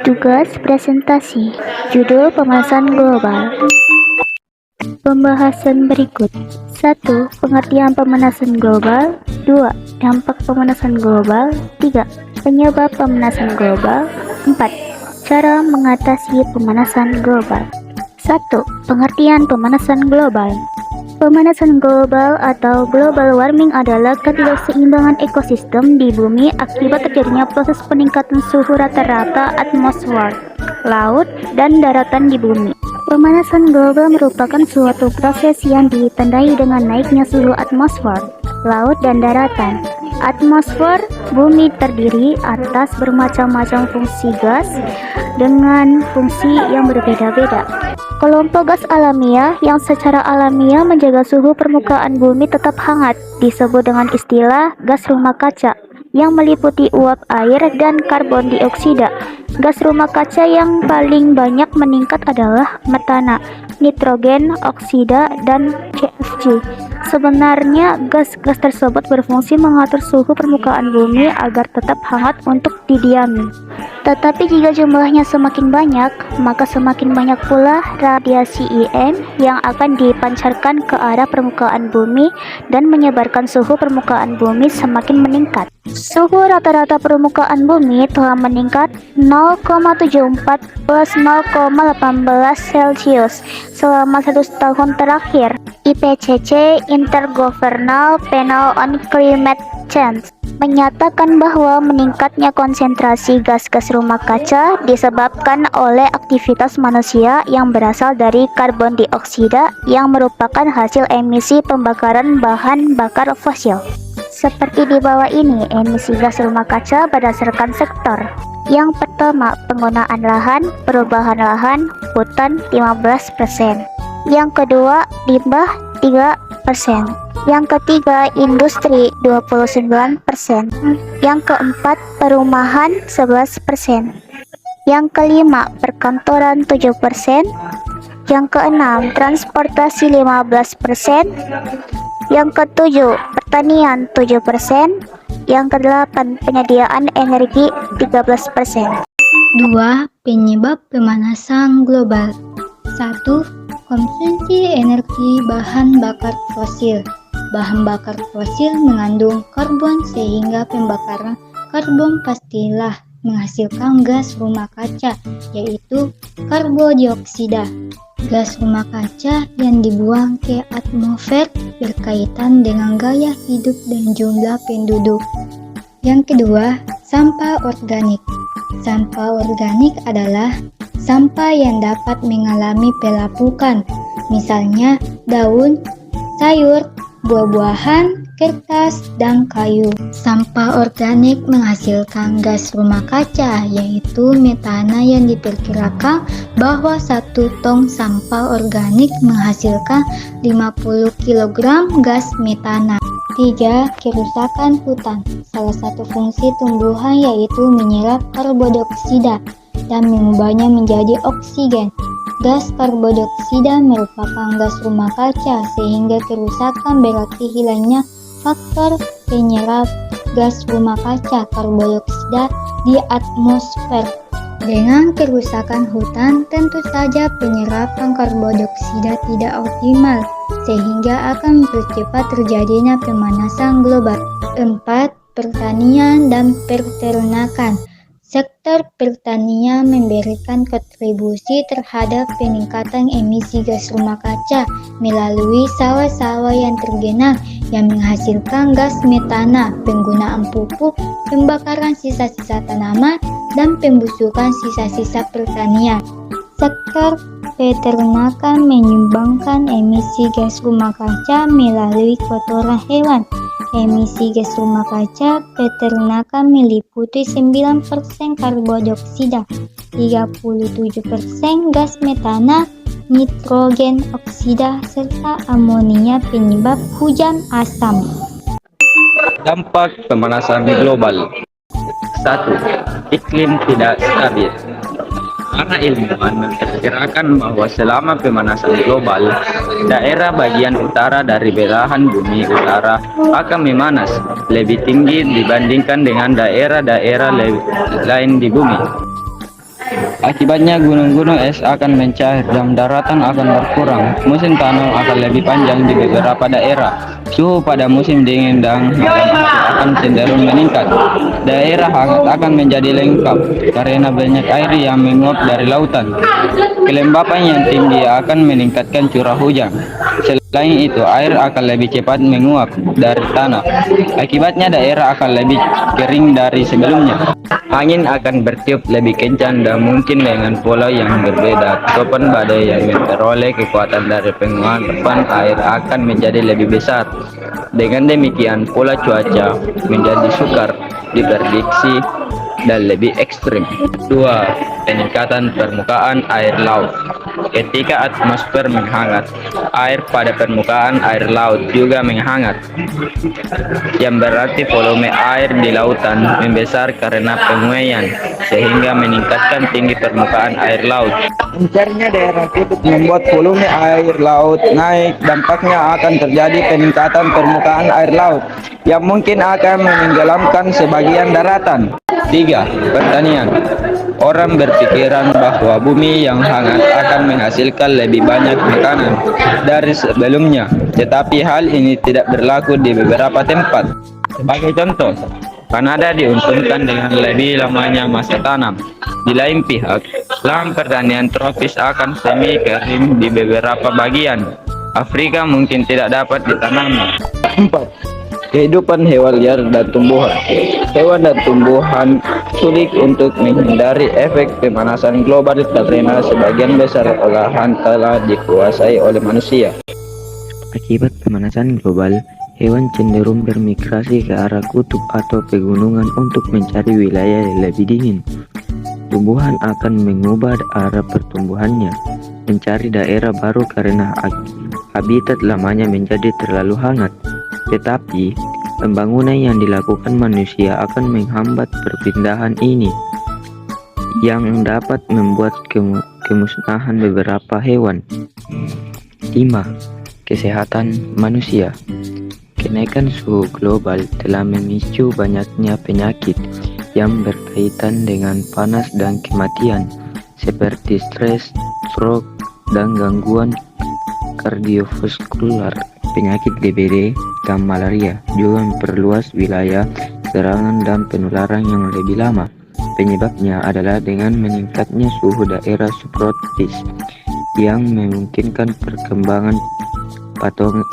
Tugas presentasi. Judul pemanasan global. Pembahasan berikut. 1. Pengertian pemanasan global. 2. Dampak pemanasan global. 3. Penyebab pemanasan global. 4. Cara mengatasi pemanasan global. 1. Pengertian pemanasan global. Pemanasan global atau global warming adalah ketidakseimbangan ekosistem di bumi akibat terjadinya proses peningkatan suhu rata-rata atmosfer, laut, dan daratan di bumi. Pemanasan global merupakan suatu proses yang ditandai dengan naiknya suhu atmosfer, laut, dan daratan. Atmosfer bumi terdiri atas bermacam-macam fungsi gas dengan fungsi yang berbeda-beda. Kelompok gas alamiah yang secara alamiah menjaga suhu permukaan bumi tetap hangat disebut dengan istilah gas rumah kaca yang meliputi uap air dan karbon dioksida. Gas rumah kaca yang paling banyak meningkat adalah metana, nitrogen oksida, dan CFC. Sebenarnya gas-gas tersebut berfungsi mengatur suhu permukaan bumi agar tetap hangat untuk didiami. Tetapi jika jumlahnya semakin banyak, maka semakin banyak pula radiasi IM yang akan dipancarkan ke arah permukaan bumi dan menyebarkan suhu permukaan bumi semakin meningkat. Suhu rata-rata permukaan bumi telah meningkat 0,74 plus 0,18 Celcius selama 1 tahun terakhir. IPCC Intergovernmental Panel on Climate Change menyatakan bahwa meningkatnya konsentrasi gas-gas rumah kaca disebabkan oleh aktivitas manusia yang berasal dari karbon dioksida yang merupakan hasil emisi pembakaran bahan bakar fosil. Seperti di bawah ini, emisi gas rumah kaca berdasarkan sektor. Yang pertama, penggunaan lahan, perubahan lahan, hutan 15%. Yang kedua, limbah 3%. Yang ketiga, industri 29%. Yang keempat, perumahan 11%. Yang kelima, perkantoran 7%. Yang keenam, transportasi 15%. Yang ketujuh, pertanian 7%. Yang kedelapan, penyediaan energi 13%. 2. Penyebab pemanasan global. 1. Konsumsi energi bahan bakar fosil. Bahan bakar fosil mengandung karbon sehingga pembakaran karbon pastilah menghasilkan gas rumah kaca, yaitu karbon dioksida. Gas rumah kaca yang dibuang ke atmosfer berkaitan dengan gaya hidup dan jumlah penduduk. Yang kedua, sampah organik. Sampah organik adalah sampah yang dapat mengalami pelapukan, misalnya daun, sayur, buah-buahan, kertas, dan kayu. Sampah organik menghasilkan gas rumah kaca, yaitu metana yang diperkirakan bahwa 1 ton sampah organik menghasilkan 50 kg gas metana. 3. Kerusakan hutan. Salah satu fungsi tumbuhan yaitu menyerap karbon dioksida dan mengubahnya menjadi oksigen. Gas karbon dioksida merupakan gas rumah kaca, sehingga kerusakan berarti hilangnya faktor penyerap gas rumah kaca karbon dioksida di atmosfer. Dengan kerusakan hutan, tentu saja penyerapan karbon dioksida tidak optimal, sehingga akan mempercepat terjadinya pemanasan global. 4. Pertanian dan peternakan. Sektor pertanian memberikan kontribusi terhadap peningkatan emisi gas rumah kaca melalui sawah-sawah yang tergenang yang menghasilkan gas metana, penggunaan pupuk, pembakaran sisa-sisa tanaman, dan pembusukan sisa-sisa pertanian. Sektor peternakan menyumbangkan emisi gas rumah kaca melalui kotoran hewan. Emisi gas rumah kaca peternakan meliputi 9% karbon dioksida, 37% gas metana, nitrogen oksida, serta amonia penyebab hujan asam. Dampak pemanasan global. 1. Iklim tidak stabil. Para ilmuwan memperkirakan bahwa selama pemanasan global, daerah bagian utara dari belahan bumi utara akan memanas lebih tinggi dibandingkan dengan daerah-daerah lain di bumi. Akibatnya gunung-gunung es akan mencair dan daratan akan berkurang. Musim tanam akan lebih panjang di beberapa daerah. Suhu pada musim dingin dan musim akan cenderung meningkat. Daerah hangat akan menjadi lengkap karena banyak air yang menguap dari lautan. Kelembapan yang tinggi akan meningkatkan curah hujan. Selain itu, air akan lebih cepat menguap dari tanah. Akibatnya daerah akan lebih kering dari sebelumnya. Angin akan bertiup lebih kencang dan mungkin dengan pola yang berbeda. Topan badai yang memperoleh kekuatan dari penguapan air akan menjadi lebih besar. Dengan demikian, pola cuaca menjadi sukar diprediksi dan lebih ekstrim. 2. Peningkatan permukaan air laut. Ketika atmosfer menghangat, air pada permukaan air laut juga menghangat, yang berarti volume air di lautan membesar karena penguaian, sehingga meningkatkan tinggi permukaan air laut. Mencairnya daerah kutub membuat volume air laut naik. Dampaknya akan terjadi peningkatan permukaan air laut, yang mungkin akan menenggelamkan sebagian daratan. 3. Pertanian. Orang berpikiran bahwa bumi yang hangat akan menghasilkan lebih banyak makanan dari sebelumnya, tetapi hal ini tidak berlaku di beberapa tempat. Sebagai contoh, Kanada diuntungkan dengan lebih lamanya masa tanam. Di lain pihak, lahan pertanian tropis akan semi kering di beberapa bagian. Afrika mungkin tidak dapat ditanami. 4. Kehidupan hewan liar dan tumbuhan. Hewan dan tumbuhan sulit untuk menghindari efek pemanasan global karena sebagian besar olahan telah dikuasai oleh manusia. Akibat pemanasan global, hewan cenderung bermigrasi ke arah kutub atau pegunungan untuk mencari wilayah yang lebih dingin. Tumbuhan akan mengubah arah pertumbuhannya, mencari daerah baru karena habitat lamanya menjadi terlalu hangat. Tetapi, pembangunan yang dilakukan manusia akan menghambat perpindahan ini, yang dapat membuat kemusnahan beberapa hewan. 5. Kesehatan manusia. Kenaikan suhu global telah memicu banyaknya penyakit yang berkaitan dengan panas dan kematian, seperti stres, stroke, dan gangguan kardiovaskular. Penyakit DBD dan malaria juga memperluas wilayah serangan dan penularan yang lebih lama. Penyebabnya adalah dengan meningkatnya suhu daerah subtropis yang memungkinkan perkembangan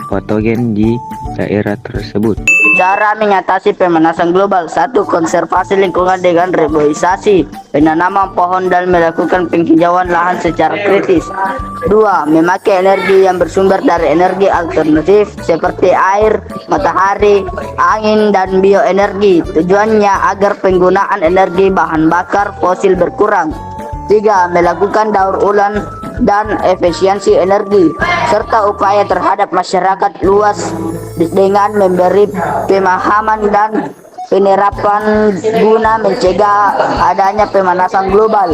patogen di daerah tersebut. Cara mengatasi pemanasan global. 1. Konservasi lingkungan dengan reboisasi, penanaman pohon dan melakukan penghijauan lahan secara kritis. 2. Memakai energi yang bersumber dari energi alternatif seperti air, matahari, angin, dan bioenergi. Tujuannya agar penggunaan energi bahan bakar fosil berkurang. 3. Melakukan daur ulang dan efisiensi energi, serta upaya terhadap masyarakat luas dengan memberi pemahaman dan penerapan guna mencegah adanya pemanasan global.